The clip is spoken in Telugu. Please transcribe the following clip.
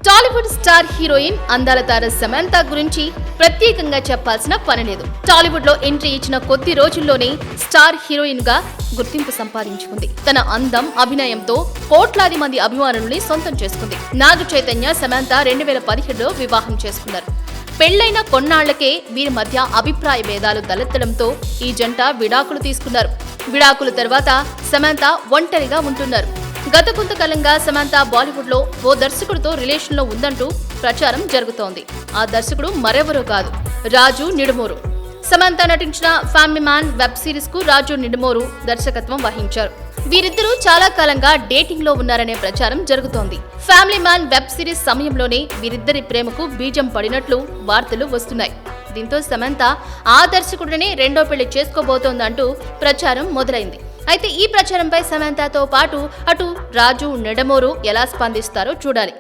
టాలీవుడ్ స్టార్ హీరోయిన్ అందాల తార సమంత గురించి ప్రత్యేకంగా చెప్పాల్సిన పని లేదు. టాలీవుడ్ లో ఎంట్రీ ఇచ్చిన కొద్ది రోజుల్లోనే స్టార్ హీరోయిన్ గా గుర్తింపు సంపాదించుకుంది. తన అందం, అభినయంతో కోట్లాది మంది అభిమానుల్ని సొంతం చేసుకుంది. నాగ చైతన్య, సమంత 2017లో వివాహం చేసుకున్నారు. పెళ్లైన కొన్నాళ్లకే వీరి మధ్య అభిప్రాయ భేదాలు తలెత్తడంతో ఈ జంట విడాకులు తీసుకున్నారు. విడాకుల తర్వాత సమంత ఒంటరిగా ఉంటున్నారు. గత కొంతకాలంగా సమంత బాలీవుడ్ లో ఓ దర్శకుడితో రిలేషన్ లో ఉందంటూ ప్రచారం జరుగుతోంది. ఆ దర్శకుడు మరెవరో కాదు, రాజు నిడుమోరు. సమంత నటించిన ఫ్యామిలీ మ్యాన్ వెబ్ సిరీస్ కు రాజు నిడుమోరు దర్శకత్వం వహించారు. వీరిద్దరూ చాలా కాలంగా డేటింగ్ లో ఉన్నారనే ప్రచారం జరుగుతోంది. ఫ్యామిలీ మ్యాన్ వెబ్ సిరీస్ సమయంలోనే వీరిద్దరి ప్రేమకు బీజం పడినట్లు వార్తలు వస్తున్నాయి. దీంతో సమంత ఆ దర్శకుడిని రెండో పెళ్లి చేసుకోబోతోందంటూ ప్రచారం మొదలైంది. అయితే ఈ ప్రచారంపై సమంతతో పాటు అటు రాజు నిడుమోరు ఎలా స్పందిస్తారో చూడాలి.